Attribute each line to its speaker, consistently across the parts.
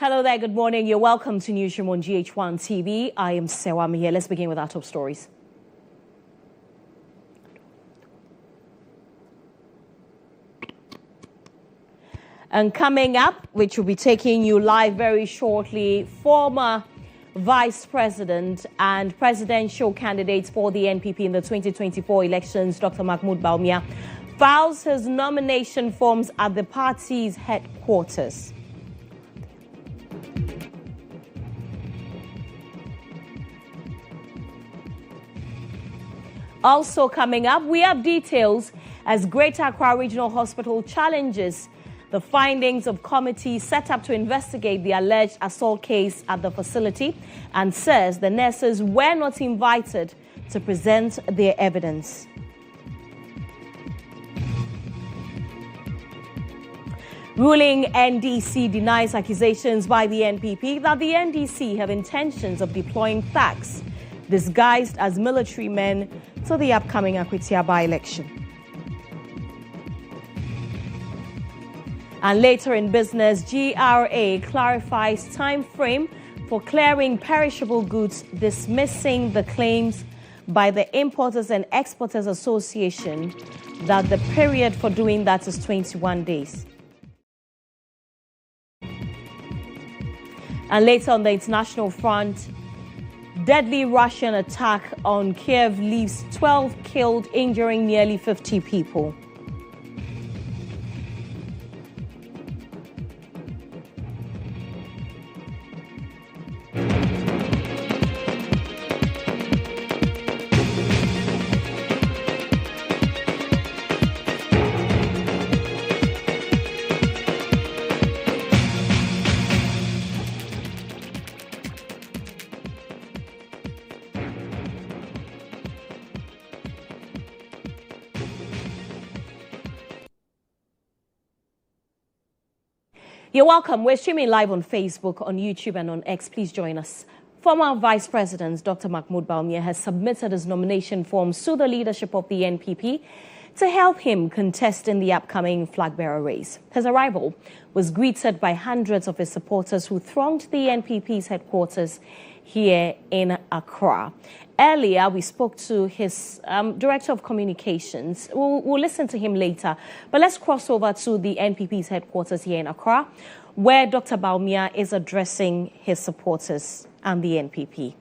Speaker 1: Hello there, good morning. You're welcome to GHOne on GHOne TV. I am Sewam here. Let's begin with our top stories. And coming up, which will be taking you live very shortly, former Vice President and presidential candidate for the NPP in the 2024 elections, Dr. Mahmoud Bawumia, files his nomination forms at the party's headquarters. Also coming up, we have details as Greater Accra Regional Hospital challenges the findings of committee set up to investigate the alleged assault case at the facility and says the nurses were not invited to present their evidence. Ruling NDC denies accusations by the NPP that the NDC have intentions of deploying thugs disguised as military men to the upcoming Akwitia by-election. And later in business, GRA clarifies time frame for clearing perishable goods, dismissing the claims by the Importers and Exporters Association that the period for doing that is 21 days. And later on the international front, deadly Russian attack on Kiev leaves 12 killed, injuring nearly 50 people. You're welcome. We're streaming live on Facebook, on YouTube, and on X. Please join us. Former Vice President Dr. Mahmoud Bawumia has submitted his nomination forms to the leadership of the NPP to help him contest in the upcoming flag-bearer race. His arrival was greeted by hundreds of his supporters who thronged the NPP's headquarters here in Accra. Earlier, we spoke to his Director of Communications. We'll listen to him later. But let's cross over to the NPP's headquarters here in Accra, where Dr. Bawumia is addressing his supporters and the NPP.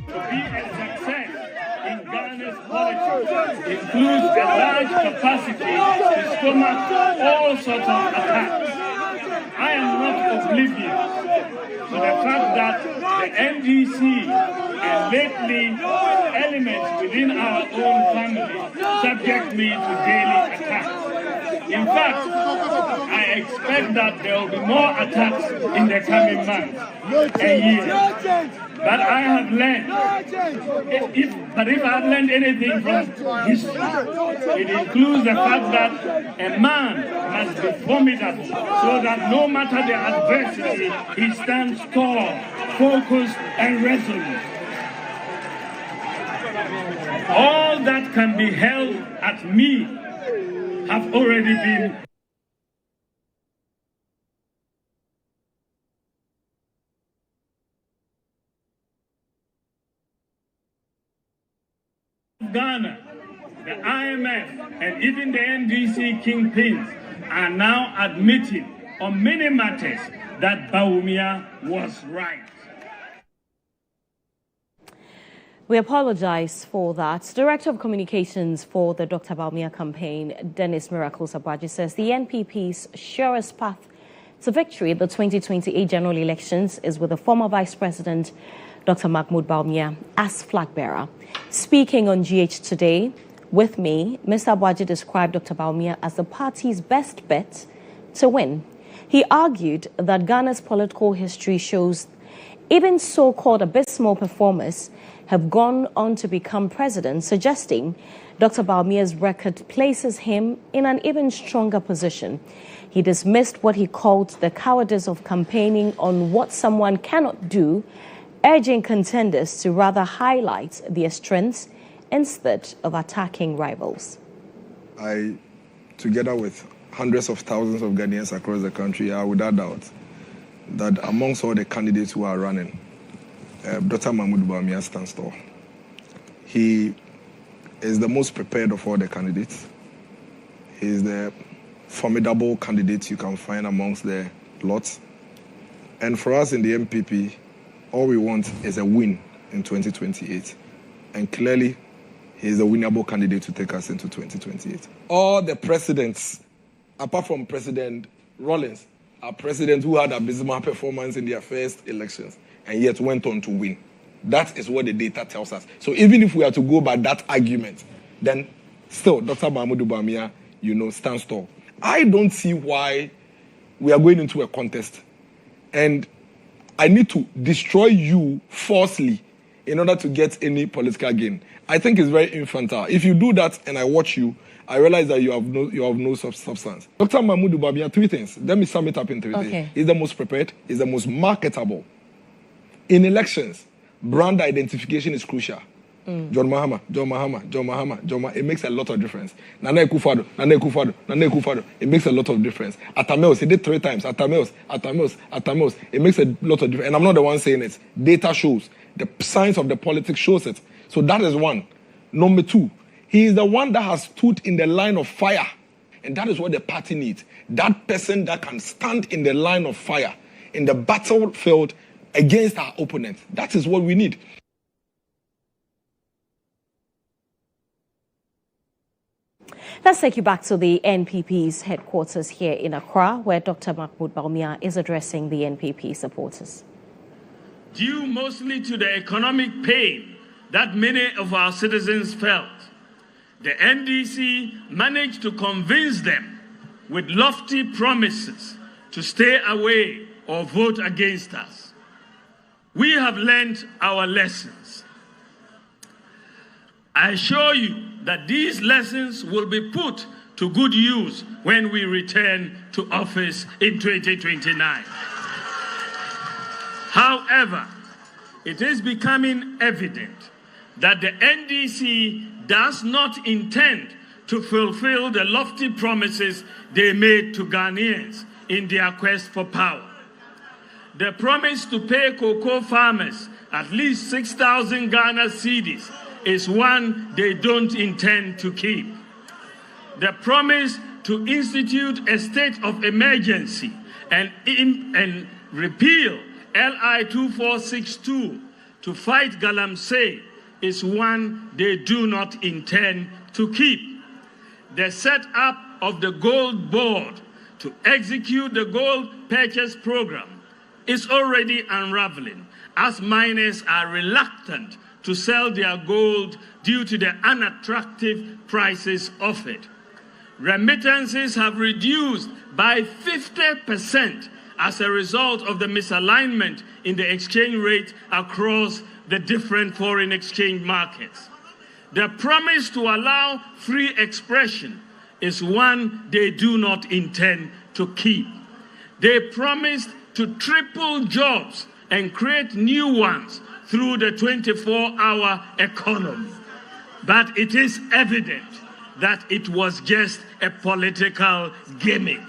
Speaker 2: To be a success in Ghana's politics includes a large capacity to stomach all sorts of attacks. I am not oblivious to the fact that the NDC and lately elements within our own family subject me to daily attacks. In fact, I expect that there will be more attacks in the coming months and years. But I have learned, if I have learned anything from history, it includes the fact that a man must be formidable so that no matter the adversity, he stands tall, focused, and resolute. All that can be held at me have already been Ghana, the IMF, and even the NDC kingpins are now admitting on many matters that Bawumia was right.
Speaker 1: We apologize for that. Director of Communications for the Dr. Bawumia campaign, Dennis Miracles Abaji, says the NPP's surest path to victory at the 2028 general elections is with the former Vice President, Dr. Mahmoud Bawumia, as flag bearer. Speaking on GH Today with me, Mr. Abaji described Dr. Bawumia as the party's best bet to win. He argued that Ghana's political history shows even so-called abysmal performers have gone on to become president, suggesting Dr. Bawumia's record places him in an even stronger position. He dismissed what he called the cowardice of campaigning on what someone cannot do, urging contenders to rather highlight their strengths instead of attacking rivals.
Speaker 3: I, together with hundreds of thousands of Ghanaians across the country, are without doubt that amongst all the candidates who are running, Dr. Mahmoud Bawumia stands tall. He is the most prepared of all the candidates. He is the formidable candidate you can find amongst the lots. And for us in the MPP, all we want is a win in 2028. And clearly, he is a winnable candidate to take us into 2028. All the presidents, apart from President Rawlings, are presidents who had abysmal performance in their first elections and yet went on to win. That is what the data tells us. So even if we are to go by that argument, then still Dr. Mahmoud Bawumia, stands tall. I don't see why we are going into a contest and I need to destroy you falsely in order to get any political gain. I think it's very infantile. If you do that and I watch you, I realize that you have no substance. Dr. Mahmoud Bawumia, three things. Let me sum it up in three things. He's the most prepared. He's the most marketable. In elections, brand identification is crucial. John Mahama. It makes a lot of difference. Nana Akufo-Addo. It makes a lot of difference. Atameos, he did 3 times. Atameos. It makes a lot of difference. And I'm not the one saying it. Data shows. The science of the politics shows it. So that is one. Number 2, he is the one that has stood in the line of fire. And that is what the party needs. That person that can stand in the line of fire, in the battlefield against our opponents. That is what we need.
Speaker 1: Let's take you back to the NPP's headquarters here in Accra, where Dr. Mahmoud Bawumia is addressing the NPP supporters.
Speaker 2: Due mostly to the economic pain that many of our citizens felt, the NDC managed to convince them with lofty promises to stay away or vote against us. We have learned our lessons. I assure you that these lessons will be put to good use when we return to office in 2029. However, it is becoming evident that the NDC does not intend to fulfill the lofty promises they made to Ghanaians in their quest for power. The promise to pay cocoa farmers at least 6,000 Ghana cedis is one they don't intend to keep. The promise to institute a state of emergency and repeal LI 2462 to fight galamsey is one they do not intend to keep. The setup of the gold board to execute the gold purchase program is already unraveling, as miners are reluctant to sell their gold due to the unattractive prices offered. Remittances have reduced by 50% as a result of the misalignment in the exchange rate across the different foreign exchange markets. The promise to allow free expression is one they do not intend to keep. They promised to triple jobs and create new ones through the 24-hour economy. But it is evident that it was just a political gimmick.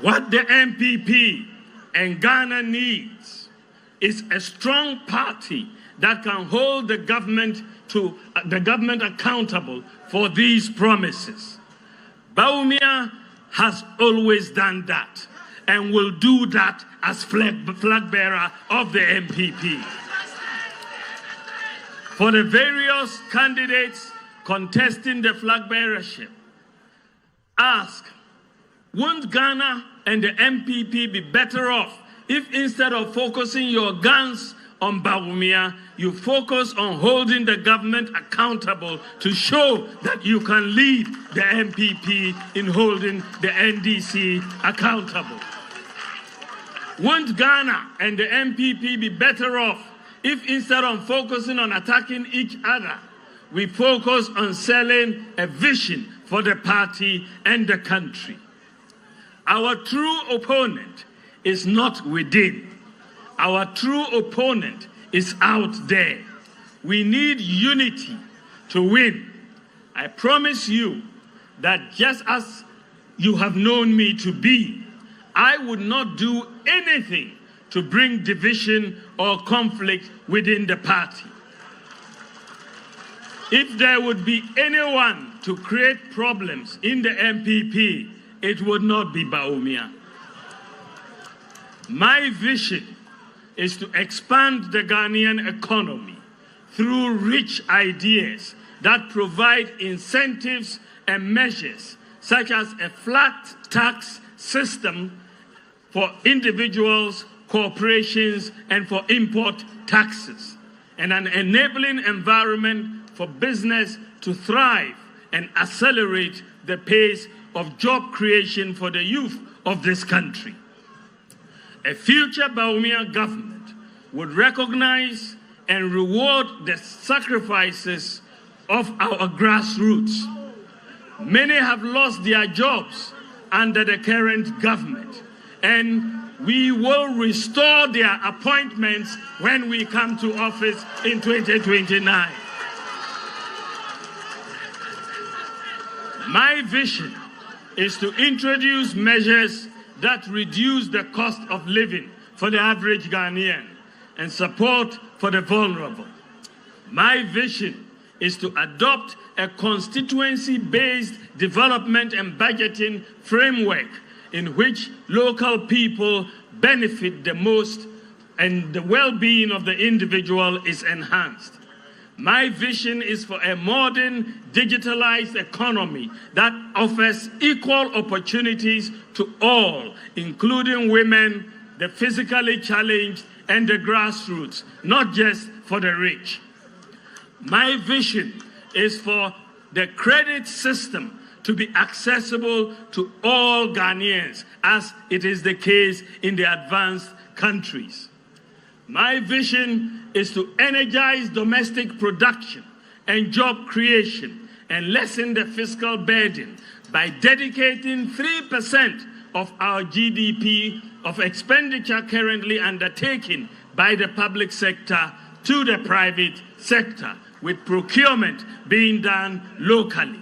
Speaker 2: What the MPP and Ghana needs is a strong party that can hold the government accountable for these promises. Bawumia has always done that and will do that as flag bearer of the MPP. For the various candidates contesting the flag bearership, ask, won't Ghana and the MPP be better off if instead of focusing your guns on Bawumia, you focus on holding the government accountable to show that you can lead the MPP in holding the NDC accountable? Won't Ghana and the MPP be better off if instead of focusing on attacking each other, we focus on selling a vision for the party and the country? Our true opponent is not within. Our true opponent is out there. We need unity to win. I promise you that just as you have known me to be, I would not do anything to bring division or conflict within the party. If there would be anyone to create problems in the MPP, it would not be Bawumia. My vision is to expand the Ghanaian economy through rich ideas that provide incentives and measures such as a flat tax system for individuals, corporations, and for import taxes, and an enabling environment for business to thrive and accelerate the pace of job creation for the youth of this country. A future Bawumia government would recognize and reward the sacrifices of our grassroots. Many have lost their jobs under the current government, and we will restore their appointments when we come to office in 2029. My vision is to introduce measures that reduce the cost of living for the average Ghanaian and support for the vulnerable. My vision is to adopt a constituency-based development and budgeting framework in which local people benefit the most and the well-being of the individual is enhanced. My vision is for a modern, digitalized economy that offers equal opportunities to all, including women, the physically challenged, and the grassroots, not just for the rich. My vision is for the credit system to be accessible to all Ghanaians, as it is the case in the advanced countries. My vision is to energize domestic production and job creation and lessen the fiscal burden by dedicating 3% of our GDP of expenditure currently undertaken by the public sector to the private sector, with procurement being done locally.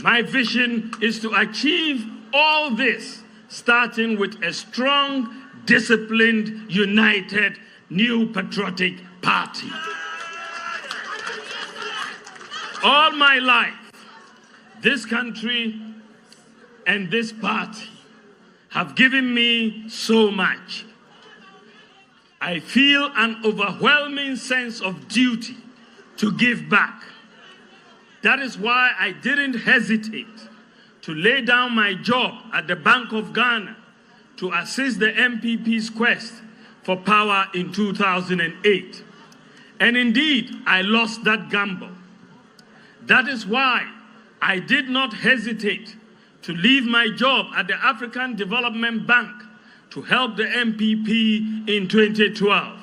Speaker 2: My vision is to achieve all this, starting with a strong, disciplined, united, new patriotic party. All my life, this country and this party have given me so much. I feel an overwhelming sense of duty to give back. That is why I didn't hesitate to lay down my job at the Bank of Ghana to assist the MPP's quest for power in 2008. And indeed, I lost that gamble. That is why I did not hesitate to leave my job at the African Development Bank to help the NPP in 2012.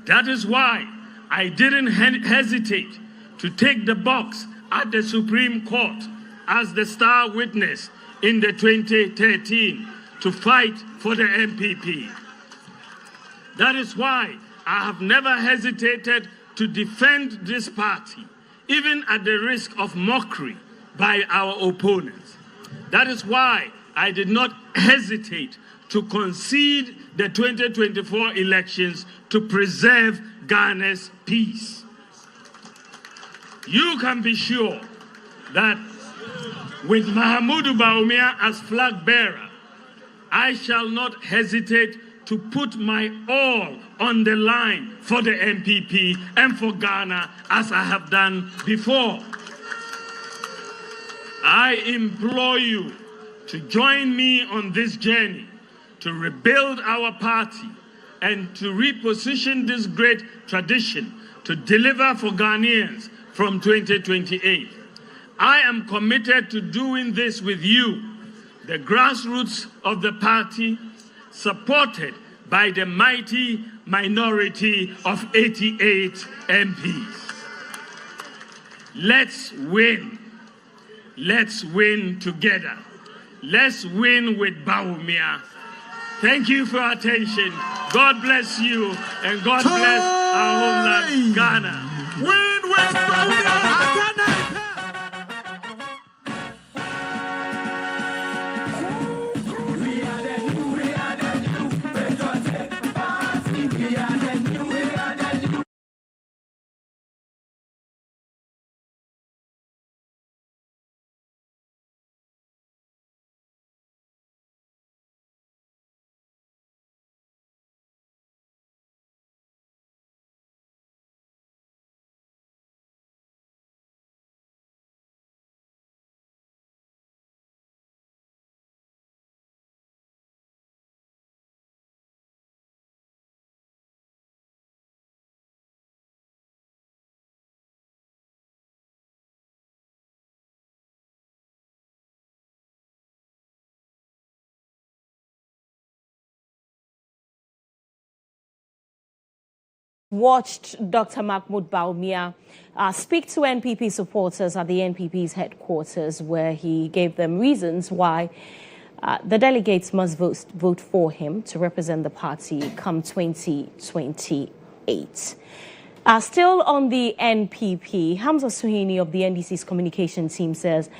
Speaker 2: That is why I didn't hesitate to take the box at the Supreme Court as the star witness in the 2013 to fight for the NPP. That is why I have never hesitated to defend this party, even at the risk of mockery by our opponents. That is why I did not hesitate to concede the 2024 elections to preserve Ghana's peace. You can be sure that with Mahamudu Bawumia as flag bearer, I shall not hesitate to put my all on the line for the NPP and for Ghana as I have done before. I implore you to join me on this journey to rebuild our party and to reposition this great tradition to deliver for Ghanaians from 2028. I am committed to doing this with you, the grassroots of the party, supported by the mighty minority of 88 MPs. Let's win. Let's win together. Let's win with Bawumia. Thank you for your attention. God bless you, and God bless our homeland, Ghana.
Speaker 4: Win with Bawumia.
Speaker 1: Watched Dr. Mahmoud Bawumia speak to NPP supporters at the NPP's headquarters, where he gave them reasons why the delegates must vote for him to represent the party come 2028. Still on the NPP, Hamza Suhini of the NDC's communication team says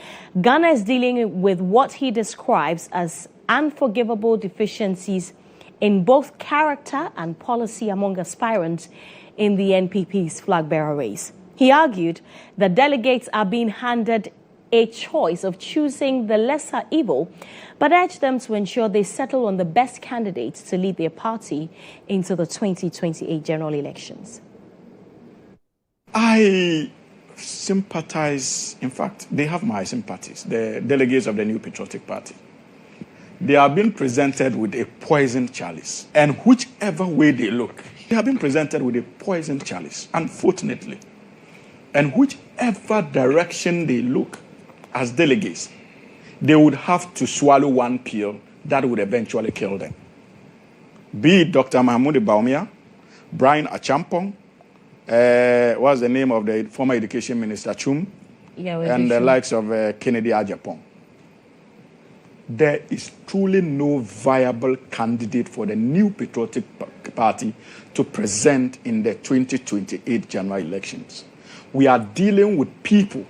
Speaker 1: Ghana is dealing with what he describes as unforgivable deficiencies in both character and policy among aspirants in the NPP's flag-bearer race. He argued that delegates are being handed a choice of choosing the lesser evil, but urged them to ensure they settle on the best candidate to lead their party into the 2028 general elections.
Speaker 5: I sympathize, in fact, they have my sympathies, the delegates of the New Patriotic Party. They are being presented with a poisoned chalice. And whichever way they look, they have been presented with a poisoned chalice, unfortunately. And whichever direction they look as delegates, they would have to swallow one pill that would eventually kill them. Be it Dr. Mahmoud Bawumia, Brian Achampong, what's the name of the former education minister, Chum, and the likes of Kennedy Agyapong. There is truly no viable candidate for the New Patriotic Party to present in the 2028 general elections. We are dealing with people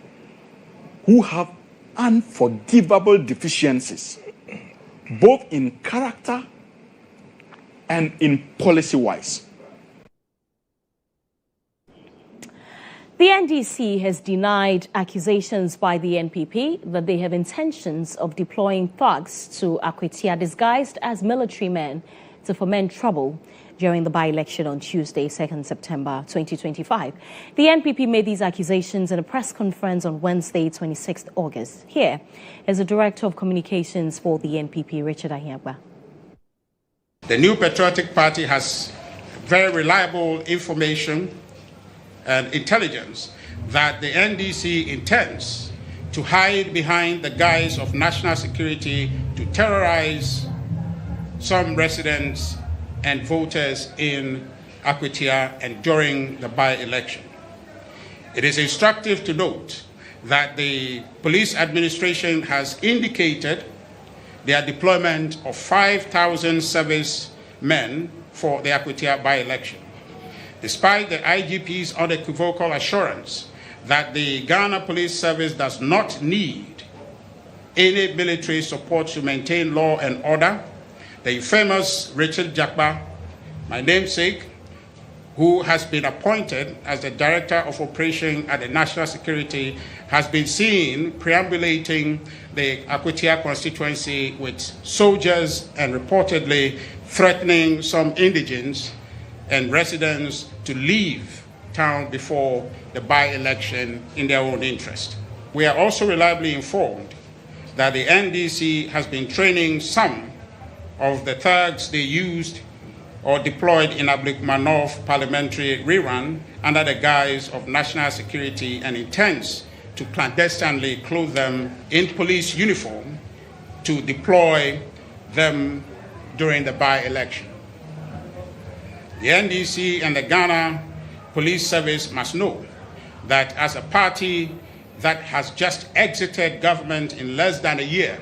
Speaker 5: who have unforgivable deficiencies, both in character and in policy-wise.
Speaker 1: The NDC has denied accusations by the NPP that they have intentions of deploying thugs to Akwatia disguised as military men to foment trouble during the by-election on Tuesday, 2nd September 2025. The NPP made these accusations in a press conference on Wednesday, 26th August. Here is the Director of Communications for the NPP, Richard Agyabeng.
Speaker 6: The New Patriotic Party has very reliable information and intelligence that the NDC intends to hide behind the guise of national security to terrorize some residents and voters in Akwatia and during the by-election. It is instructive to note that the police administration has indicated their deployment of 5,000 servicemen for the Akwatia by-election. Despite the IGP's unequivocal assurance that the Ghana Police Service does not need any military support to maintain law and order, the famous Richard Jakba, my namesake, who has been appointed as the Director of Operation at the National Security, has been seen perambulating the Akwatia constituency with soldiers and reportedly threatening some indigents and residents to leave town before the by-election in their own interest. We are also reliably informed that the NDC has been training some of the thugs they used or deployed in Ablikmanov parliamentary rerun under the guise of national security and intends to clandestinely clothe them in police uniform to deploy them during the by-election. The NDC and the Ghana Police Service must know that as a party that has just exited government in less than a year,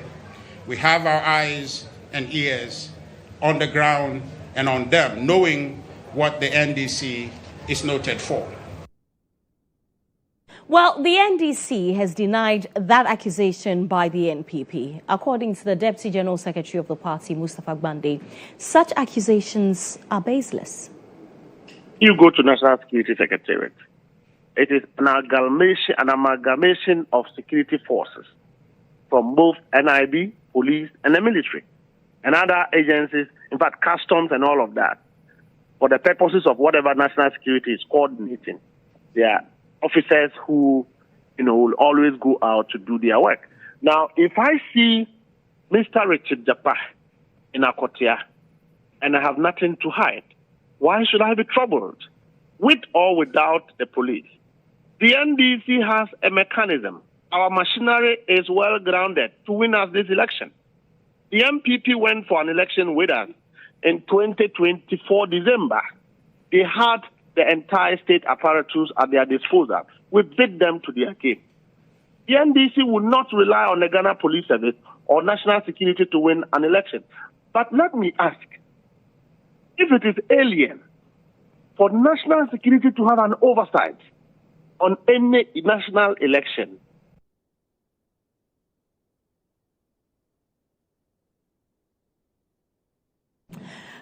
Speaker 6: we have our eyes and ears on the ground and on them, knowing what the NDC is noted for.
Speaker 1: Well, the NDC has denied that accusation by the NPP. According to the Deputy General Secretary of the party, Mustafa Gbande, such accusations are baseless.
Speaker 7: You go to National Security Secretariat. It is an amalgamation of security forces from both NIB, police, and the military, and other agencies, in fact, customs and all of that, for the purposes of whatever national security is coordinating. They are officers who, will always go out to do their work. Now, if I see Mr. Richard Jakba in Akwatia and I have nothing to hide, why should I be troubled? With or without the police? The NDC has a mechanism. Our machinery is well grounded to win us this election. The MPP went for an election with us in 2024 December. They had the entire state apparatus at their disposal. We beat them to their game. The NDC would not rely on the Ghana Police Service or national security to win an election. But let me ask, if it is alien for national security to have an oversight on any national election,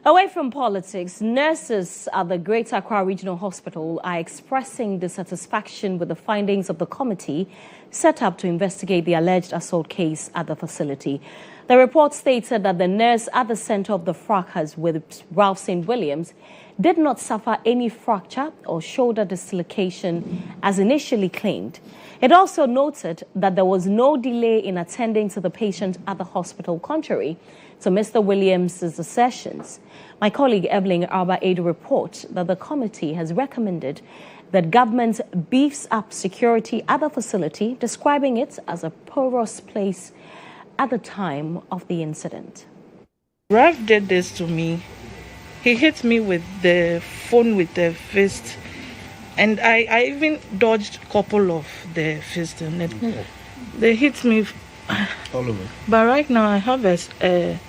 Speaker 1: away from politics, nurses at the Greater Accra Regional Hospital are expressing dissatisfaction with the findings of the committee set up to investigate the alleged assault case at the facility. The report stated that the nurse at the center of the fracas with Ralph St. Williams did not suffer any fracture or shoulder dislocation as initially claimed. It also noted that there was no delay in attending to the patient at the hospital, contrary to Mr. Williams' assertions. My colleague Evelyn Arba-Ado reports that the committee has recommended that government beefs up security at the facility, describing it as a porous place at the time of the incident.
Speaker 8: Ralph did this to me. He hit me with the phone with the fist, and I even dodged a couple of the fists. They hit me all over. But right now I have a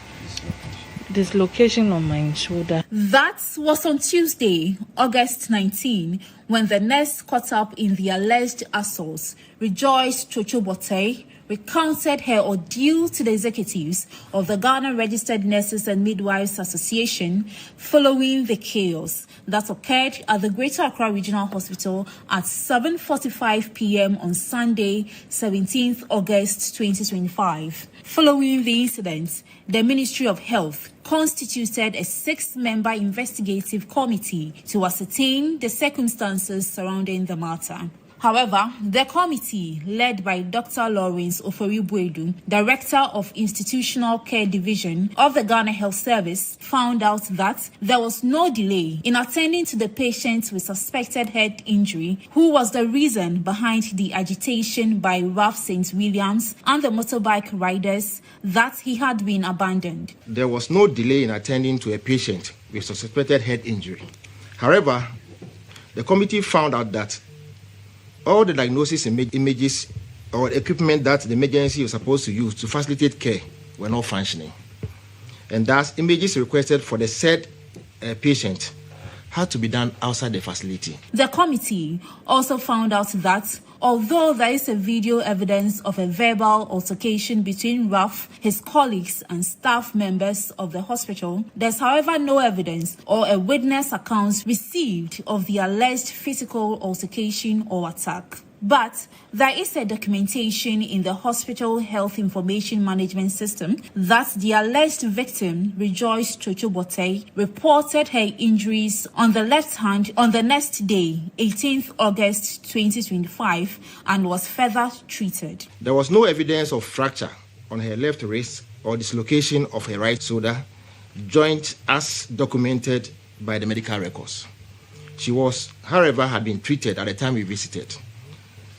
Speaker 8: dislocation on my shoulder.
Speaker 9: That was on Tuesday, August 19, when the nurse caught up in the alleged assaults. Rejoice Chochobote recounted her ordeal to the executives of the Ghana Registered Nurses and Midwives Association following the chaos that occurred at the Greater Accra Regional Hospital at 7:45 p.m. on Sunday, 17th August 2025. Following the incident, the Ministry of Health constituted a 6-member investigative committee to ascertain the circumstances surrounding the matter. However, the committee, led by Dr. Lawrence Ofori-Buedu, Director of Institutional Care Division of the Ghana Health Service, found out that there was no delay in attending to the patient with suspected head injury, who was the reason behind the agitation by Ralph St. Williams and the motorbike riders that he had been abandoned.
Speaker 10: There was no delay in attending to a patient with suspected head injury. However, the committee found out that all the diagnosis images or equipment that the emergency was supposed to use to facilitate care were not functioning. And thus, images requested for the said patient had to be done outside the facility.
Speaker 9: The committee also found out that although there is a video evidence of a verbal altercation between Ralph, his colleagues, and staff members of the hospital, there's however no evidence or a witness account received of the alleged physical altercation or attack. But there is a documentation in the hospital health information management system that the alleged victim, Rejoice Chochobote, reported her injuries on the left hand on the next day, 18th August 2025, and was further treated.
Speaker 10: There was no evidence of fracture on her left wrist or dislocation of her right shoulder, joint as documented by the medical records. She was, however, had been treated at the time we visited.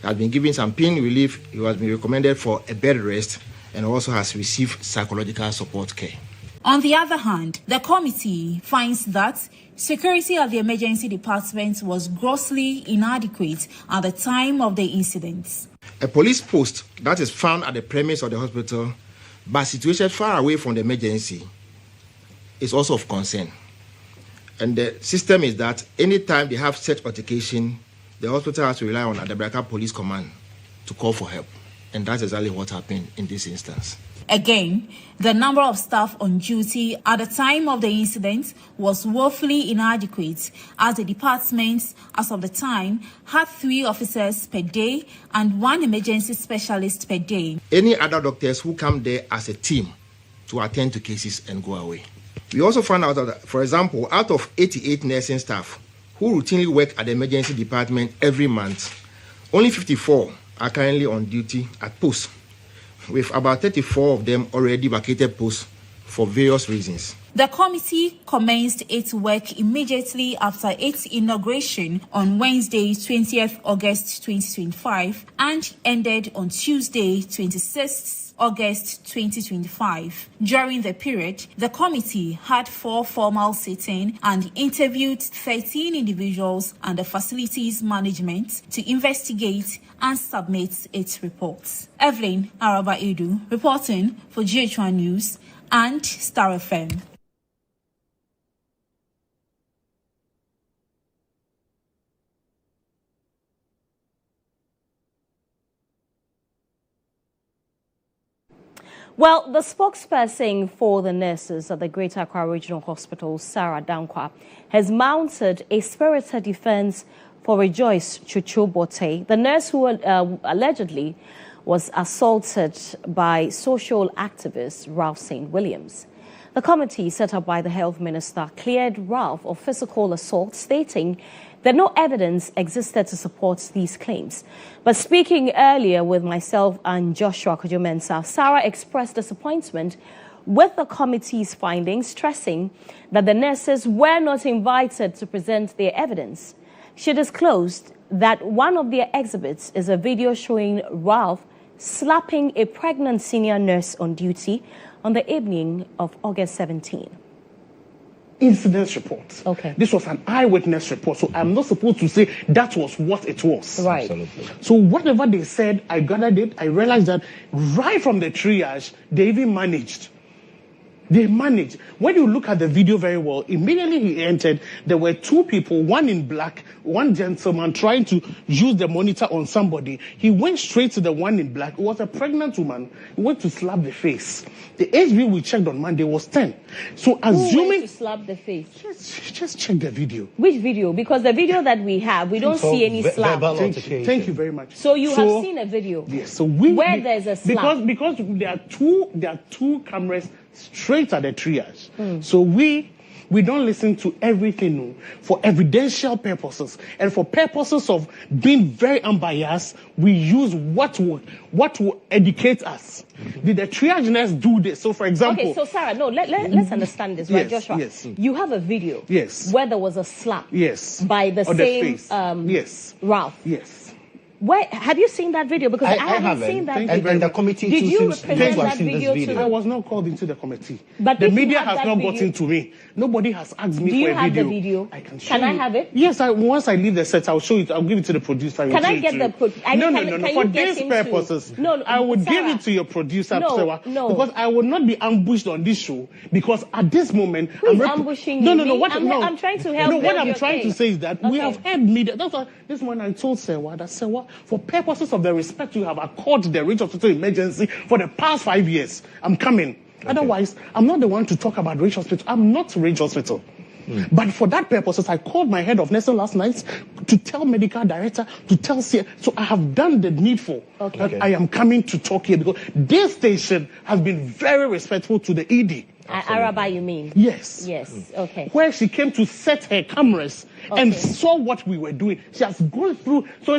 Speaker 10: Has been given some pain relief. He has been recommended for a bed rest and also has received psychological support care.
Speaker 9: On the other hand, the committee finds that security at the emergency department was grossly inadequate at the time of the incidents.
Speaker 10: A police post that is found at the premise of the hospital but situated far away from the emergency is also of concern. And the system is that anytime they have such altercation, the hospital has to rely on Adabraka Police Command to call for help. And that's exactly what happened in this instance.
Speaker 9: Again, the number of staff on duty at the time of the incident was woefully inadequate, as the department, as of the time, had 3 officers per day and 1 emergency specialist per day.
Speaker 10: Any other doctors who come there as a team to attend to cases and go away. We also found out that, for example, out of 88 nursing staff who routinely work at the emergency department every month, only 54 are currently on duty at posts, with about 34 of them already vacated posts for various reasons.
Speaker 9: The committee commenced its work immediately after its inauguration on Wednesday, 20th August 2025, and ended on Tuesday, 26th August 2025. During the period, the committee had 4 formal sittings and interviewed 13 individuals under facilities management to investigate and submit its reports. Evelyn Araba Edu, reporting for GHOne News and Star FM.
Speaker 1: Well, the spokesperson for the nurses at the Greater Accra Regional Hospital, Sarah Dankwa, has mounted a spirited defense for Rejoice Chochobote, the nurse who allegedly was assaulted by social activist Ralph St. Williams. The committee set up by the health minister cleared Ralph of physical assault, stating that no evidence existed to support these claims. But speaking earlier with myself and Joshua Kojomensa, Sarah expressed disappointment with the committee's findings, stressing that the nurses were not invited to present their evidence. She disclosed that one of their exhibits is a video showing Ralph slapping a pregnant senior nurse on duty on the evening of August 17.
Speaker 11: Incident report.
Speaker 1: Okay.
Speaker 11: This was an eyewitness report, so I'm not supposed to say that was what it was.
Speaker 1: Right.
Speaker 11: Absolutely. So whatever they said, I gathered it. I realized that right from the triage, they even managed. They managed. When you look at the video very well, immediately he entered, there were 2 people, one in black, one gentleman trying to use the monitor on somebody. He went straight to the one in black. It was a pregnant woman. He went to slap the face. The HB we checked on Monday was 10. So assuming...
Speaker 1: Who went to slap the face?
Speaker 11: Just check the video.
Speaker 1: Which video? Because the video that we have, we don't see any slap.
Speaker 11: Thank you very much.
Speaker 1: So you have seen a video?
Speaker 11: Yes. So
Speaker 1: there's a slap?
Speaker 11: Because there are two cameras straight at the triage. So we We don't listen to everything no. For evidential purposes and for purposes of being very unbiased, we use what will educate us. Did the triage nurse do this? So, for example...
Speaker 1: Okay, so Sarah, no, let's understand this, right,
Speaker 11: Yes,
Speaker 1: Joshua?
Speaker 11: yes.
Speaker 1: You have a video
Speaker 11: Yes.
Speaker 1: where there was a slap
Speaker 11: Yes.
Speaker 1: by the
Speaker 11: On
Speaker 1: same
Speaker 11: the face. Yes.
Speaker 1: Ralph.
Speaker 11: Yes.
Speaker 1: Where have you seen that video? Because I haven't seen that video.
Speaker 10: And the committee
Speaker 1: Did
Speaker 10: too
Speaker 1: you
Speaker 10: seems
Speaker 1: represent
Speaker 10: to have
Speaker 1: that
Speaker 10: seen this
Speaker 1: video
Speaker 10: video.
Speaker 1: to
Speaker 11: I was not called into the committee.
Speaker 1: But
Speaker 11: the
Speaker 1: if you
Speaker 11: media
Speaker 1: have
Speaker 11: has
Speaker 1: that
Speaker 11: not
Speaker 1: video-
Speaker 11: gotten to me. Nobody has asked me
Speaker 1: Do you
Speaker 11: for a
Speaker 1: have
Speaker 11: video.
Speaker 1: the video?
Speaker 11: I can show
Speaker 1: Can I
Speaker 11: you.
Speaker 1: have it?
Speaker 11: Yes, once I leave the set, I'll show it. I'll give it to the producer.
Speaker 1: Can I get the
Speaker 11: No.
Speaker 1: can
Speaker 11: For
Speaker 1: you get
Speaker 11: these
Speaker 1: him to-
Speaker 11: purposes,
Speaker 1: No,
Speaker 11: I would
Speaker 1: Sarah.
Speaker 11: give it to your producer,
Speaker 1: No,
Speaker 11: Sewa,
Speaker 1: no.
Speaker 11: because I will not be ambushed on this show. Because at this moment,
Speaker 1: Who is ambushing
Speaker 11: No,
Speaker 1: you?
Speaker 11: no, no.
Speaker 1: Me?
Speaker 11: What,
Speaker 1: I'm-
Speaker 11: no.
Speaker 1: I'm trying to help
Speaker 11: No, what
Speaker 1: build
Speaker 11: I'm
Speaker 1: your
Speaker 11: trying to
Speaker 1: case.
Speaker 11: say is that we
Speaker 1: Okay.
Speaker 11: have had media. That's why this morning I told Sewa that Sewa, for purposes of the respect you have accorded the Ridge Hospital emergency for the past 5 years, I'm coming. Otherwise, I'm not the one to talk about Ridge Hospital. I'm not Ridge Hospital. But for that purposes, I called my head of nursing last night to tell medical director, to tell CA. So I have done the needful. That I am coming to talk here because this station has been very respectful to the ED.
Speaker 1: Araba, you mean?
Speaker 11: Yes.
Speaker 1: Yes. Okay.
Speaker 11: Where she came to set her cameras and saw what we were doing. She has gone through. So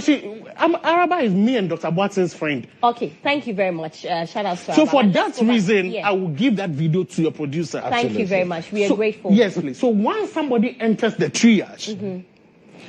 Speaker 11: Araba is me and Dr. Watson's friend.
Speaker 1: Okay. Thank you very much. Shout out to
Speaker 11: So
Speaker 1: Araba.
Speaker 11: for
Speaker 1: Let's
Speaker 11: that
Speaker 1: go back.
Speaker 11: reason,
Speaker 1: Yeah.
Speaker 11: I will give that video to your producer.
Speaker 1: Thank you very much. We are
Speaker 11: So-
Speaker 1: grateful.
Speaker 11: Yes, please. So once somebody enters the triage,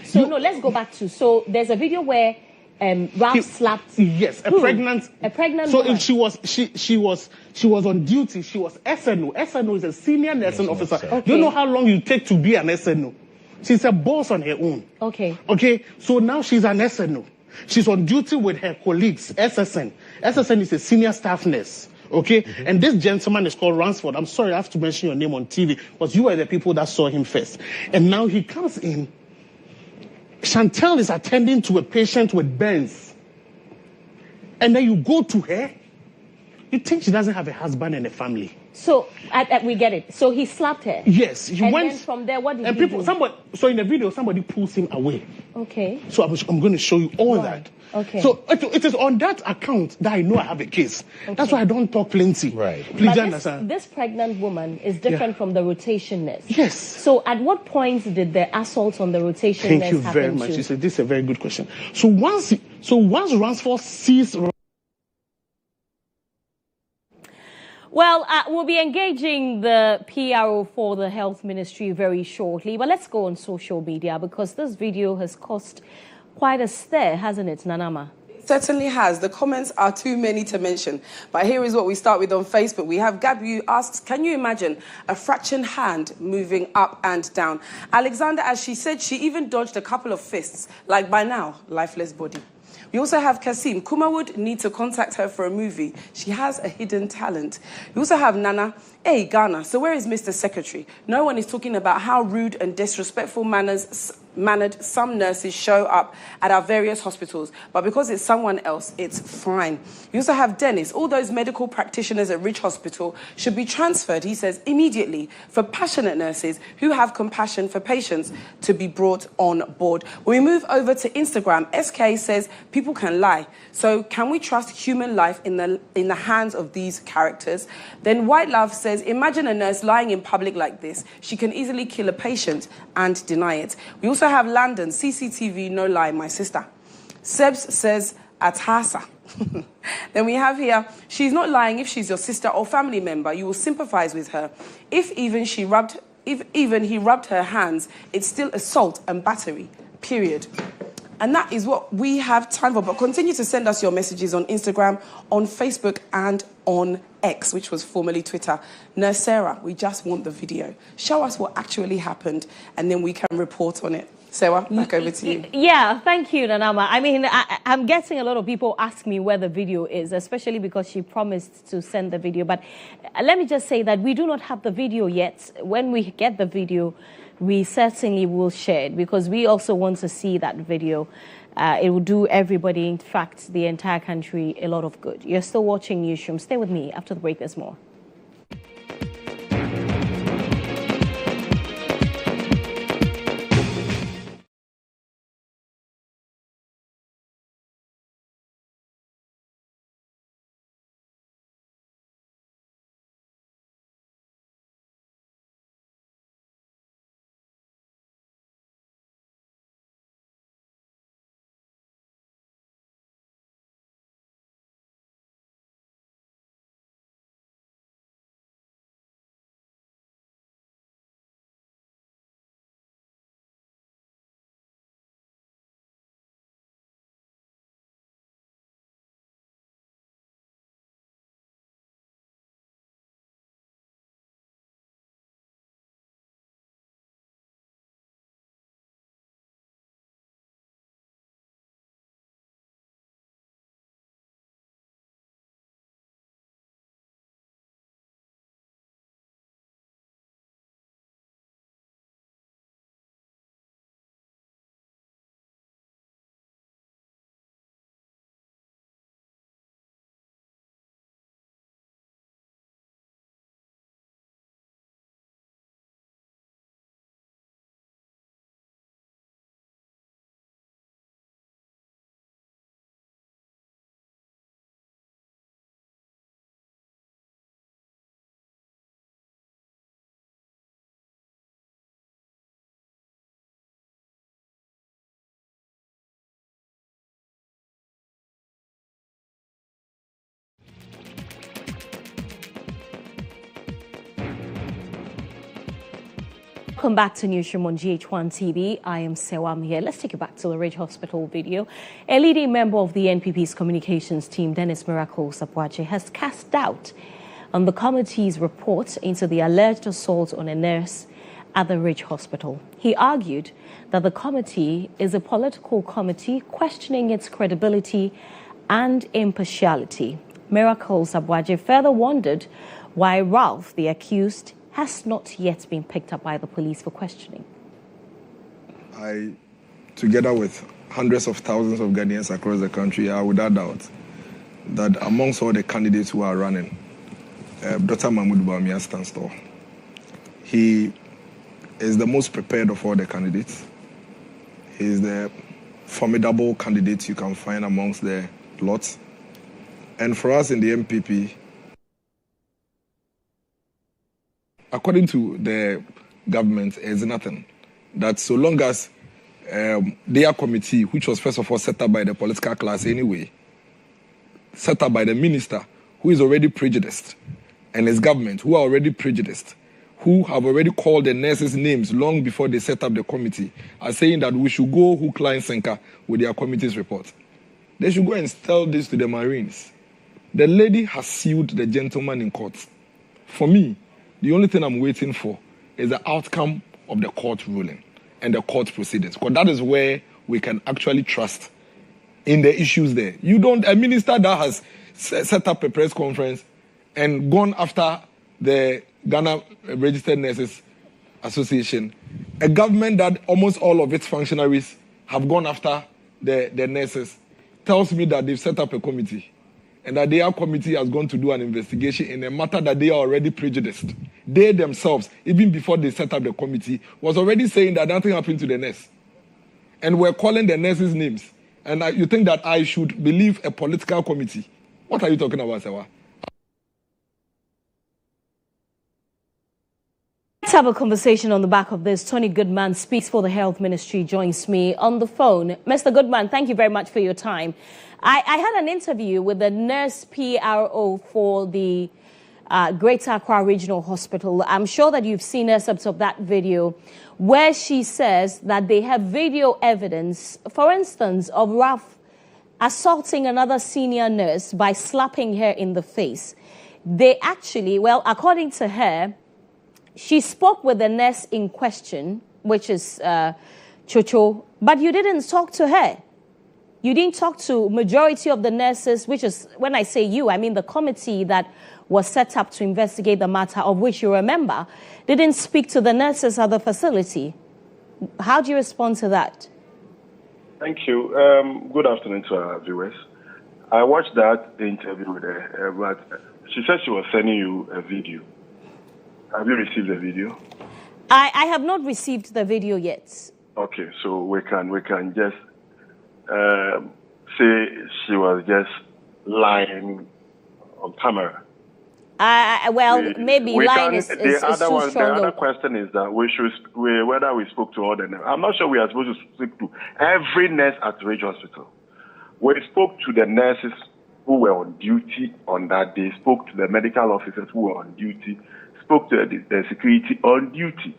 Speaker 1: So no, let's go back to. So there's a video where Ralph slapped.
Speaker 11: yes, a
Speaker 1: Who?
Speaker 11: pregnant
Speaker 1: woman.
Speaker 11: if she was on duty, she was SNO. SNO is a senior nursing officer. Do you know how long you take to be an SNO? She's a boss on her own.
Speaker 1: Okay.
Speaker 11: Okay, so now she's an SNO. She's on duty with her colleagues, SSN. SSN is a senior staff nurse. Okay, and this gentleman is called Ransford. I'm sorry, I have to mention your name on TV because you were the people that saw him first. And now he comes in. Chantel is attending to a patient with burns. And then you go to her. You think she doesn't have a husband and a family.
Speaker 1: So we get it. So he slapped her.
Speaker 11: Yes, he
Speaker 1: And
Speaker 11: went.
Speaker 1: then from there, what did
Speaker 11: and
Speaker 1: he
Speaker 11: people,
Speaker 1: do?
Speaker 11: so in the video, somebody pulls him away.
Speaker 1: Okay.
Speaker 11: So I'm going to show you all that.
Speaker 1: Okay.
Speaker 11: So it is on that account that I know I have a case. That's why I don't talk plenty.
Speaker 10: Right.
Speaker 11: Please
Speaker 1: But
Speaker 11: understand.
Speaker 1: this pregnant woman is different from the rotation nurse.
Speaker 11: Yes.
Speaker 1: So at what point did the assault on the rotation
Speaker 11: Thank
Speaker 1: nurse
Speaker 11: you
Speaker 1: happen
Speaker 11: very much.
Speaker 1: to?
Speaker 11: You said this is a very good question. So once Ransford sees.
Speaker 1: Well, we'll be engaging the PRO for the Health Ministry very shortly. But let's go on social media because this video has caused quite a stir, hasn't it, Nanama?
Speaker 12: Certainly has. The comments are too many to mention. But here is what we start with on Facebook. We have Gabu asks, can you imagine a fractured hand moving up and down? Alexander, as she said, she even dodged a couple of fists. Like by now, lifeless body. We also have Kasim. Kuma would need to contact her for a movie. She has a hidden talent. We also have Nana. Hey, Ghana, so where is Mr. Secretary? No one is talking about how rude and disrespectful mannered some nurses show up at our various hospitals. But because it's someone else, it's fine. We also have Dennis. All those medical practitioners at Ridge Hospital should be transferred, he says, immediately for passionate nurses who have compassion for patients to be brought on board. When we move over to Instagram, SK says people can lie. So can we trust human life in the hands of these characters? Then White Love says, imagine a nurse lying in public like this. She can easily kill a patient and deny it. We also have Landon, CCTV, no lie, my sister. Sebs says, Atasa. Then we have here, she's not lying if she's your sister or family member. You will sympathize with her. If even he rubbed her hands, it's still assault and battery, period. And that is what we have time for. But continue to send us your messages on Instagram, on Facebook, and on X, which was formerly Twitter. Nurse Sarah, we just want the video. Show us what actually happened, and then we can report on it. Sarah, back over to you.
Speaker 1: Yeah, thank you, Nanama. I mean, I'm getting a lot of people ask me where the video is, especially because she promised to send the video. But let me just say that we do not have the video yet. When we get the video, we certainly will share it because we also want to see that video. It will do everybody, in fact, the entire country, a lot of good. You're still watching Newsroom. Stay with me. After the break, there's more. Welcome back to Newsroom on GHOne TV. I am Sewam here. Let's take you back to the Ridge Hospital video. A leading member of the NPP's communications team, Dennis Miracle Sapwache, has cast doubt on the committee's report into the alleged assault on a nurse at the Ridge Hospital. He argued that the committee is a political committee questioning its credibility and impartiality. Miracle Sapwache further wondered why Ralph, the accused, has not yet been picked up by the police for questioning.
Speaker 3: I, together with hundreds of thousands of Ghanaians across the country, are without doubt that amongst all the candidates who are running, Dr. Mahmoud Bawumia stands tall. He is the most prepared of all the candidates. He is the formidable candidate you can find amongst the lots. And for us in the MPP, according to the government, is nothing. That so long as their committee, which was first of all set up by the political class anyway, set up by the minister, who is already prejudiced, and his government, who are already prejudiced, who have already called the nurses' names long before they set up the committee, are saying that we should go hook, line, sinker with their committee's report. They should go and tell this to the Marines. The lady has sued the gentleman in court. For me, the only thing I'm waiting for is the outcome of the court ruling and the court proceedings, because that is where we can actually trust in the issues there. You don't, a minister that has set up a press conference and gone after the Ghana Registered Nurses Association, a government that almost all of its functionaries have gone after the nurses, tells me that they've set up a committee and that their committee has gone to do an investigation in a matter that they are already prejudiced. They themselves, even before they set up the committee, was already saying that nothing happened to the nurse. And we're calling the nurses' names. And you think that I should believe a political committee? What are you talking about, Sewa?
Speaker 1: Let's have a conversation on the back of this. Tony Goodman speaks for the Health Ministry, joins me on the phone. Mr. Goodman, thank you very much for your time. I had an interview with the nurse PRO for the Greater Accra Regional Hospital. I'm sure that you've seen excerpts of that video where she says that they have video evidence, for instance, of Ralph assaulting another senior nurse by slapping her in the face. They actually, well, according to her, she spoke with the nurse in question, which is Chocho, but you didn't talk to her. You didn't talk to majority of the nurses, which is, when I say you, I mean the committee that was set up to investigate the matter, of which you remember, didn't speak to the nurses at the facility. How do you respond to that?
Speaker 13: Thank you. Good afternoon to our viewers. I watched that interview with her, but she said she was sending you a video. Have you received the video?
Speaker 1: I have not received the video yet.
Speaker 13: Okay, so we can just say she was just lying on camera.
Speaker 1: Maybe lying is too strong.
Speaker 13: The other question is that whether we spoke to all the nurses. I'm not sure we are supposed to speak to every nurse at Ridge Hospital. We spoke to the nurses who were on duty on that day, spoke to the medical officers who were on duty, spoke to the security on duty,